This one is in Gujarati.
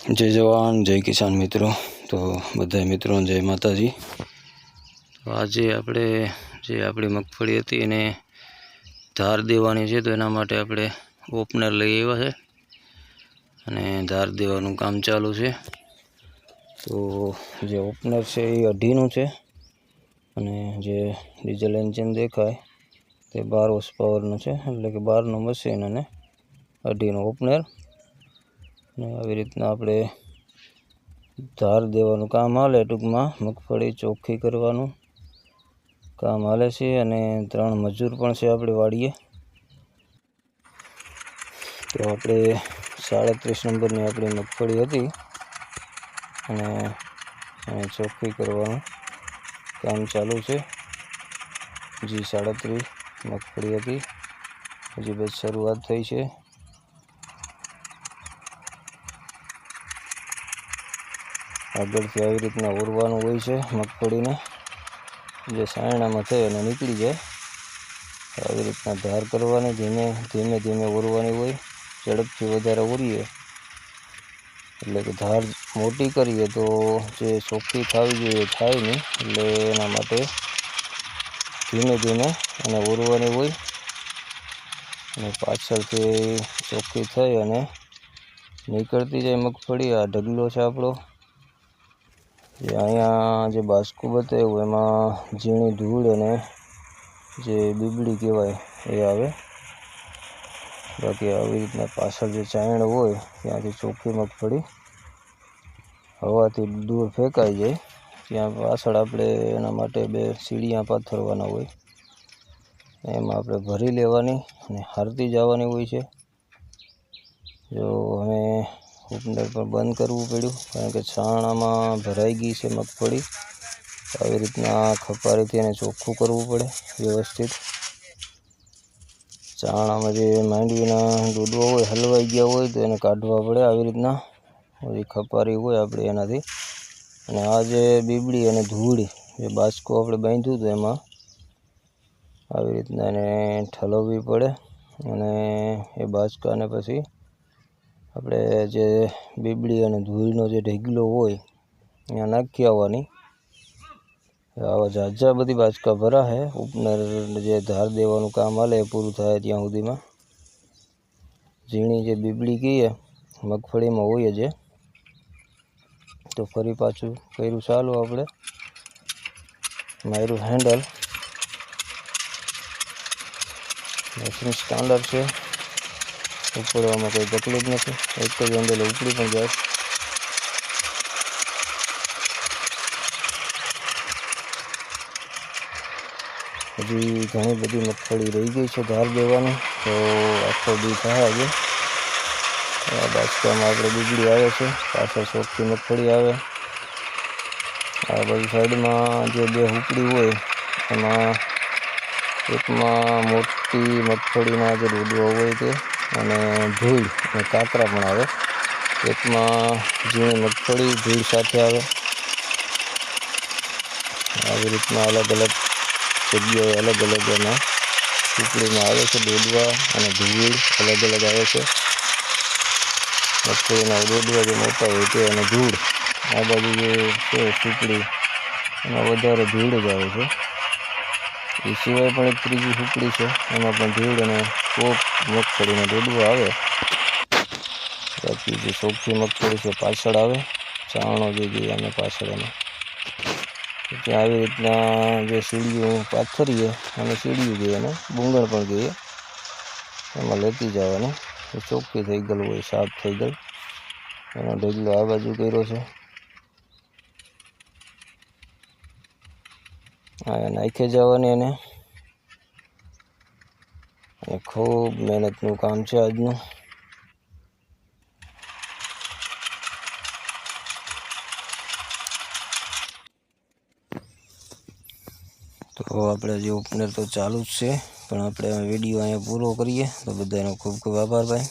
जय जवान जय किसान मित्रों। तो बधाय मित्रों जय माताजी। तो आज આપણે જે આપણી મગફળી હતી એને ધાર દેવાની છે, તો એના માટે આપણે ઓપનર લઈ આવ્યા છે અને ધાર દેવાનું કામ ચાલુ છે। તો જે ઓપનર છે એ 2.5નું છે અને જે ડીઝલ એન્જિન દેખાય તે 12 હોર્સ પાવરનું છે, એટલે કે 12નું મશીન અને 2.5નું ઓપનર। ને આવી રીતના આપણે ધાર દેવાનું કામ હાલે, ટૂંકમાં મગફળી ચોખ્ખી કરવાનું કામ હાલે છે અને 3 મજૂર પણ છે આપણી વાડીએ। તો આપણે 37 નંબરની આપણી મગફળી હતી અને ચોખ્ખી કરવાનું કામ ચાલુ છે। જી 37 મગફળી હતી, હજી બસ શરૂઆત થઈ છે। આગળથી આવી રીતના ઓરવાનું હોય છે મગફળીને, જે સાયણામાં થઈ અને નીકળી જાય આવી રીતના ધાર કરવાની, ધીમે ધીમે ઓરવાની હોય। ઝડપથી વધારે ઓરીએ એટલે કે ધાર મોટી કરીએ તો જે ચોખ્ખી થવી જોઈએ થાય નહીં, એટલે એના માટે ધીમે ધીમે અને ઓરવાની હોય અને પાછળથી ચોખ્ખી થઈ અને નીકળતી જાય મગફળી। આ ઢગલો છે આપણો, જે અહીંયા જે બાસ્કું બતાવ્યું એમાં ઝીણી ધૂળ અને જે બીબડી કહેવાય એ આવે, બાકી આવી રીતના પાછળ જે ચાયણ હોય ત્યાંથી ચોખ્ખી મગફળી હવાથી દૂર ફેંકાઈ જાય। ત્યાં પાછળ આપણે એના માટે 2 સીડિયા પાથરવાના હોય, એમાં આપણે ભરી લેવાની અને હારતી જવાની હોય છે। જો અમે ઓપનર પણ બંધ કરવું પડ્યું, કારણ કે છાણામાં ભરાઈ ગઈ છે મગફળી। આવી રીતના ખપારીથી એને ચોખ્ખું કરવું પડે વ્યવસ્થિત। ચાણામાં જે માંડવીના દૂધવા હોય હલવાઈ ગયા હોય તો એને કાઢવા પડે આવી રીતના, બધી ખપારી હોય આપણે એનાથી। અને આ જે બીબડી અને ધૂળ જે બાસ્કો આપણે બાંધ્યું હતું એમાં આવી રીતના એને ઠલવવી પડે અને એ બાસ્કાને પછી આપણે જે બીબડી અને ધૂળનો જે ઢગલો હોય ત્યાં નાખી આવવાની। આવા ઝાઝા બધી બાચકા ભરા છે ઓપનર જે ધાર દેવાનું કામ હાલે પૂરું થાય ત્યાં સુધીમાં। ઝીણી જે બીબડી કહીએ મગફળીમાં હોય છે, તો ફરી પાછું કર્યું ચાલુ, આપણે માર્યું હેન્ડલ। મશીન સ્ટાન્ડર્ડ છે, ઉપડવામાં કોઈ તકલીફ નથી, એક જ હેન્ડલ ઉપડી પણ જાય। હજી ઘણી બધી મગફળી રહી ગઈ છે ધાર દેવાની, તો આખો દી થાય છે। આ બાચકામાં આપણે બીબડી આવે છે, પાછળ ચોખ્ખી મગફળી આવે। આ બાજુ સાઈડમાં જે 2 ઉપડી હોય એમાં એકમાં મોટી મગફળીના જે ડોડવા હોય તે અને ધૂળ અને કાંકરા પણ આવે, એકમાં ઝીણી મગફળી ધૂળ સાથે આવે। આવી રીતના અલગ અલગ જગ્યાએ અલગ અલગ એમાં ઉપડીમાં આવે છે ડોડવા અને ધૂળ અલગ અલગ આવે છે। મગફળીના ડોડવા જે મોટા હોય તે અને ધૂળ, આ બાજુ જે છે સુપડી એમાં વધારે ધૂળ જ આવે છે। એ સિવાય પણ એક ત્રીજી સુપડી છે, એમાં પણ ધૂળ અને કોક મગફળીના ડોડવા આવે। બાકી જે ચોખ્ખી મગફળી છે પાછળ આવે, ચાવણો જે ગઈ અને પાછળ એને ત્યાં આવી રીતના જે સીડીયું પાથરીએ અને સીડીયું ગઈ અને બુંગણ પણ ગઈએ એમાં લેતી જવાની, ચોખ્ખી થઈ ગયેલું હોય, સાફ થઈ ગઈ। એનો ઢગલો આ બાજુ કર્યો છે, આ નાખી જવાની એને ખૂબ મહેનતનું કામ છે આજનું। તો આપણે જે ઓપનર તો ચાલુ જ છે, પણ આપણે વિડીયો અહીંયા પૂરો કરીએ। તો બધાનો ખૂબ ખૂબ આભાર ભાઈ।